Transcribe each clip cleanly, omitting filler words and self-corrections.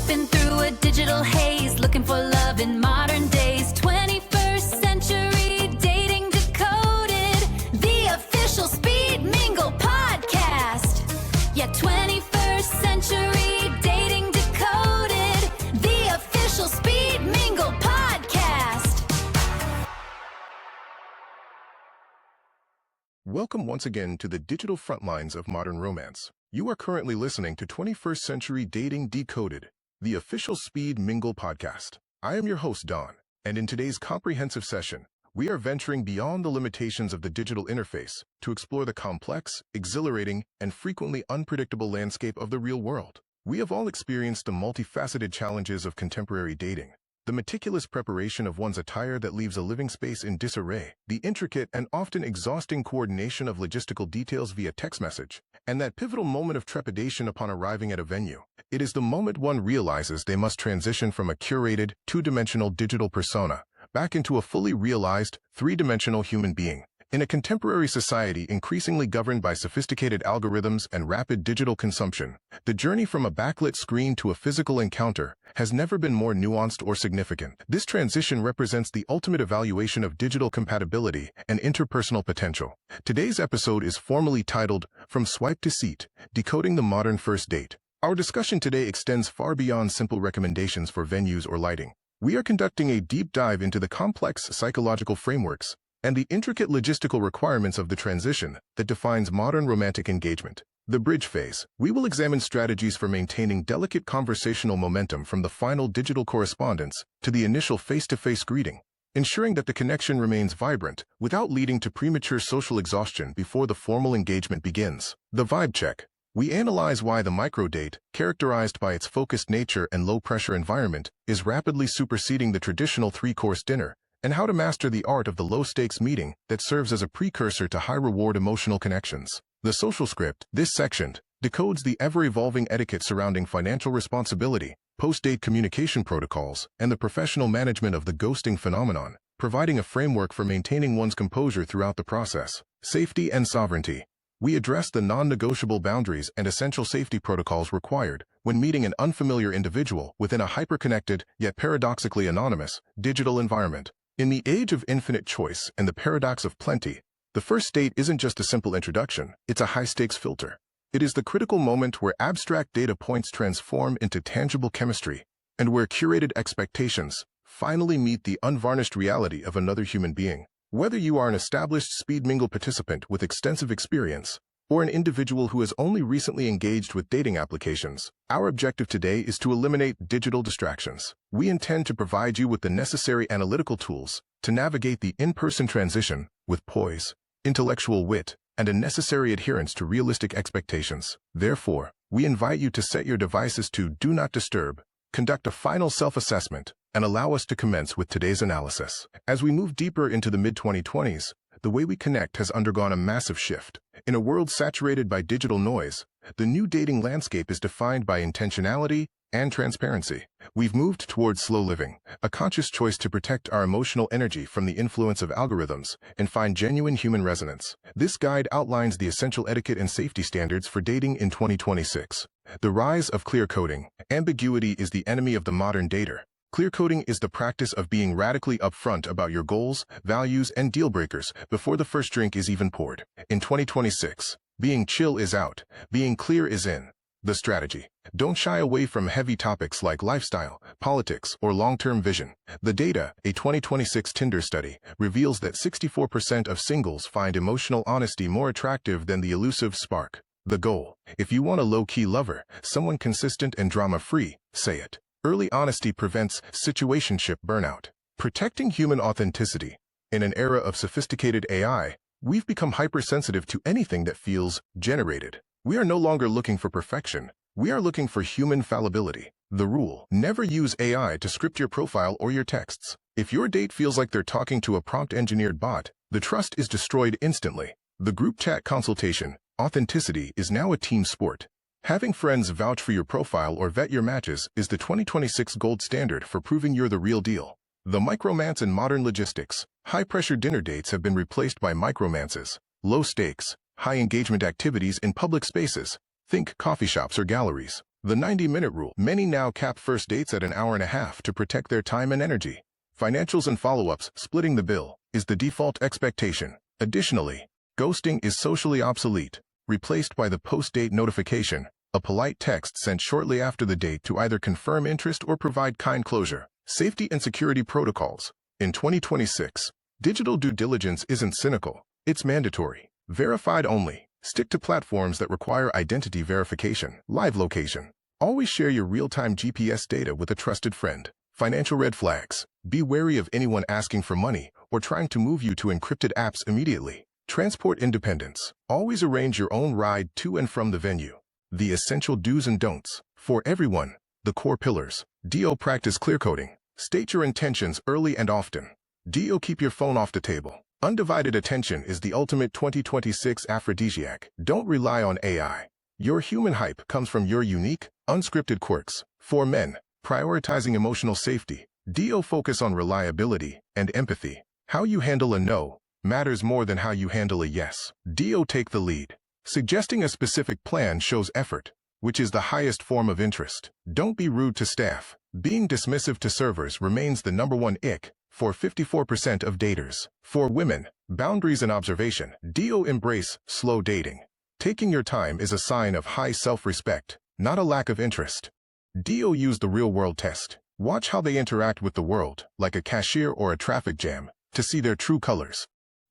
Slipping through a digital haze, looking for love in modern days. 21st Century Dating Decoded, the official Speed Mingle Podcast. Yeah, 21st Century Dating Decoded, the official Speed Mingle Podcast. Welcome once again to the digital frontlines of modern romance. You are currently listening to 21st Century Dating Decoded, the official Speed Mingle Podcast. I am your host, Don, and in today's comprehensive session, we are venturing beyond the limitations of the digital interface to explore the complex, exhilarating, and frequently unpredictable landscape of the real world. We have all experienced the multifaceted challenges of contemporary dating. The meticulous preparation of one's attire that leaves a living space in disarray, the intricate and often exhausting coordination of logistical details via text message, and that pivotal moment of trepidation upon arriving at a venue. It is the moment one realizes they must transition from a curated, two-dimensional digital persona back into a fully realized, three-dimensional human being. In a contemporary society increasingly governed by sophisticated algorithms and rapid digital consumption, the journey from a backlit screen to a physical encounter has never been more nuanced or significant. This transition represents the ultimate evaluation of digital compatibility and interpersonal potential. Today's episode is formally titled, From Swipe to Seat, Decoding the Modern First Date. Our discussion today extends far beyond simple recommendations for venues or lighting. We are conducting a deep dive into the complex psychological frameworks and the intricate logistical requirements of the transition that defines modern romantic engagement. The bridge phase. We will examine strategies for maintaining delicate conversational momentum from the final digital correspondence to the initial face-to-face greeting, ensuring that the connection remains vibrant without leading to premature social exhaustion before the formal engagement begins. The vibe check. We analyze why the microdate, characterized by its focused nature and low-pressure environment, is rapidly superseding the traditional three-course dinner, and how to master the art of the low-stakes meeting that serves as a precursor to high-reward emotional connections. The social script. This section decodes the ever-evolving etiquette surrounding financial responsibility, post-date communication protocols, and the professional management of the ghosting phenomenon, providing a framework for maintaining one's composure throughout the process. Safety and sovereignty. We address the non-negotiable boundaries and essential safety protocols required when meeting an unfamiliar individual within a hyper-connected, yet paradoxically anonymous, digital environment. In the age of infinite choice and the paradox of plenty, the first date isn't just a simple introduction, it's a high-stakes filter. It is the critical moment where abstract data points transform into tangible chemistry, and where curated expectations finally meet the unvarnished reality of another human being. Whether you are an established Speed Mingle participant with extensive experience, or an individual who has only recently engaged with dating applications, our objective today is to eliminate digital distractions. We intend to provide you with the necessary analytical tools to navigate the in-person transition with poise, intellectual wit, and a necessary adherence to realistic expectations. Therefore, we invite you to set your devices to Do Not Disturb, conduct a final self-assessment, and allow us to commence with today's analysis. As we move deeper into the mid-2020s, the way we connect has undergone a massive shift. In a world saturated by digital noise, the new dating landscape is defined by intentionality and transparency. We've moved towards slow living, a conscious choice to protect our emotional energy from the influence of algorithms and find genuine human resonance. This guide outlines the essential etiquette and safety standards for dating in 2026. The rise of clear coding. Ambiguity is the enemy of the modern dater. Clear coding is the practice of being radically upfront about your goals, values, and deal breakers before the first drink is even poured. In 2026, being chill is out, being clear is in. The strategy. Don't shy away from heavy topics like lifestyle, politics, or long-term vision. The data, a 2026 Tinder study, reveals that 64% of singles find emotional honesty more attractive than the elusive spark. The goal. If you want a low-key lover, someone consistent and drama-free, say it. Early honesty prevents situationship burnout. Protecting human authenticity. In an era of sophisticated AI, we've become hypersensitive to anything that feels generated. We are no longer looking for perfection. We are looking for human fallibility. The rule. Never use AI to script your profile or your texts. If your date feels like they're talking to a prompt-engineered bot, the trust is destroyed instantly. The group chat consultation. Authenticity is now a team sport. Having friends vouch for your profile or vet your matches is the 2026 gold standard for proving you're the real deal. The micromance in modern logistics. High-pressure dinner dates have been replaced by micromances, low-stakes, high-engagement activities in public spaces. Think coffee shops or galleries. The 90-minute rule. Many now cap first dates at an hour and a half to protect their time and energy. Financials and follow-ups, splitting the bill, is the default expectation. Additionally, ghosting is socially obsolete, replaced by the post-date notification, a polite text sent shortly after the date to either confirm interest or provide kind closure. Safety and security protocols. In 2026, digital due diligence isn't cynical, it's mandatory. Verified only. Stick to platforms that require identity verification. Live location. Always share your real-time GPS data with a trusted friend. Financial red flags. Be wary of anyone asking for money or trying to move you to encrypted apps immediately. Transport independence. Always arrange your own ride to and from the venue. The essential do's and don'ts. For everyone, the core pillars. DO practice clear coding. State your intentions early and often. DO keep your phone off the table. Undivided attention is the ultimate 2026 aphrodisiac. Don't rely on AI. Your human hype comes from your unique, unscripted quirks. For men, prioritizing emotional safety. DO focus on reliability and empathy. How you handle a no matters more than how you handle a yes. DO take the lead. Suggesting a specific plan shows effort, which is the highest form of interest. Don't be rude to staff. Being dismissive to servers remains the #1 ick for 54% of daters. For women, boundaries and observation. DO embrace slow dating. Taking your time is a sign of high self-respect, not a lack of interest. DO use the real-world test. Watch how they interact with the world, like a cashier or a traffic jam, to see their true colors.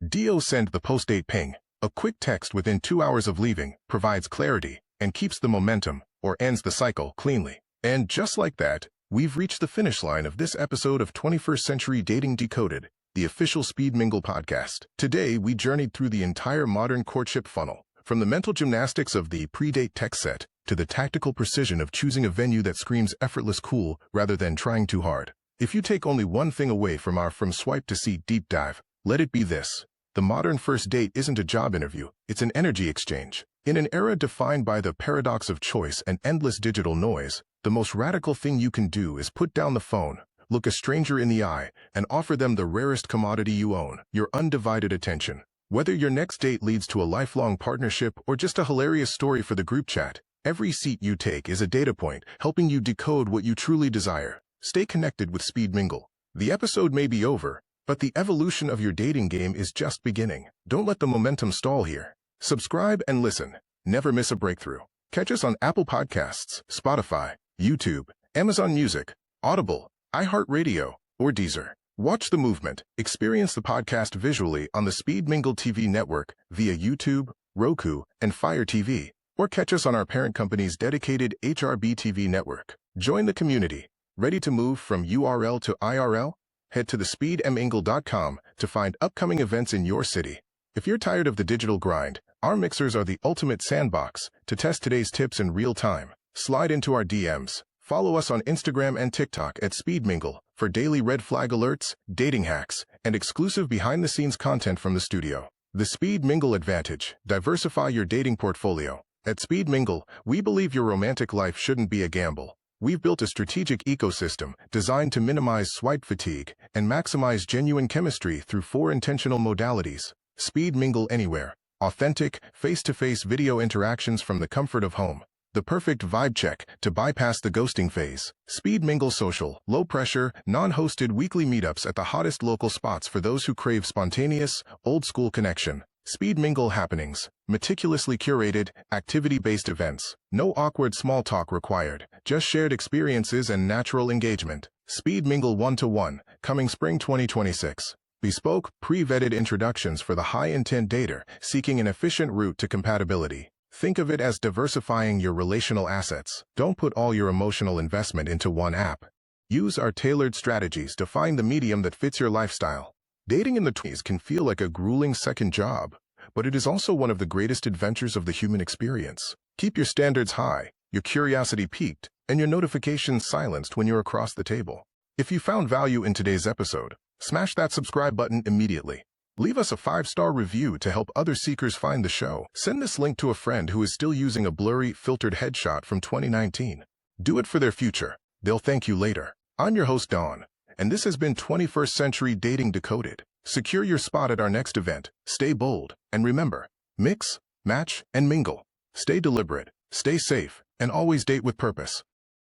DO send the post-date ping. A quick text within 2 hours of leaving provides clarity and keeps the momentum, or ends the cycle, cleanly. And just like that, we've reached the finish line of this episode of 21st Century Dating Decoded, the official Speed Mingle podcast. Today, we journeyed through the entire modern courtship funnel, from the mental gymnastics of the pre-date text set to the tactical precision of choosing a venue that screams effortless cool rather than trying too hard. If you take only one thing away from our From Swipe to Seat deep dive, let it be this. The modern first date isn't a job interview, it's an energy exchange. In an era defined by the paradox of choice and endless digital noise, the most radical thing you can do is put down the phone, look a stranger in the eye, and offer them the rarest commodity you own, your undivided attention. Whether your next date leads to a lifelong partnership or just a hilarious story for the group chat, every seat you take is a data point, helping you decode what you truly desire. Stay connected with Speed Mingle. The episode may be over, but the evolution of your dating game is just beginning. Don't let the momentum stall here. Subscribe and listen. Never miss a breakthrough. Catch us on Apple Podcasts, Spotify, YouTube, Amazon Music, Audible, iHeartRadio, or Deezer. Watch the movement. Experience the podcast visually on the Speed Mingle TV Network via YouTube, Roku, and Fire TV, or catch us on our parent company's dedicated HRB TV Network. Join the community. Ready to move from URL to IRL? Head to thespeedmingle.com to find upcoming events in your city. If you're tired of the digital grind, our mixers are the ultimate sandbox to test today's tips in real time. Slide into our DMs. Follow us on Instagram and TikTok at Speed Mingle for daily red flag alerts, dating hacks, and exclusive behind-the-scenes content from the studio. The Speed Mingle Advantage. Diversify your dating portfolio. At Speed Mingle, we believe your romantic life shouldn't be a gamble. We've built a strategic ecosystem designed to minimize swipe fatigue and maximize genuine chemistry through 4 intentional modalities. Speed Mingle Anywhere. Authentic, face-to-face video interactions from the comfort of home. The perfect vibe check to bypass the ghosting phase. Speed Mingle Social. Low-pressure, non-hosted weekly meetups at the hottest local spots for those who crave spontaneous, old-school connection. Speed Mingle Happenings. Meticulously curated, activity-based events. No awkward small talk required, just shared experiences and natural engagement. Speed Mingle 1-to-1, coming spring 2026. Bespoke, pre-vetted introductions for the high-intent dater seeking an efficient route to compatibility. Think of it as diversifying your relational assets. Don't put all your emotional investment into one app. Use our tailored strategies to find the medium that fits your lifestyle. Dating in the 20s can feel like a grueling second job, but it is also one of the greatest adventures of the human experience. Keep your standards high, your curiosity piqued, and your notifications silenced when you're across the table. If you found value in today's episode, smash that subscribe button immediately. Leave us a 5-star review to help other seekers find the show. Send this link to a friend who is still using a blurry, filtered headshot from 2019. Do it for their future. They'll thank you later. I'm your host, Dawn, and this has been 21st Century Dating Decoded. Secure your spot at our next event. Stay bold, and remember, mix, match, and mingle. Stay deliberate, stay safe, and always date with purpose.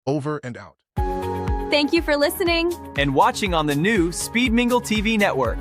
Over and out. Thank you for listening and watching on the new Speed Mingle TV Network.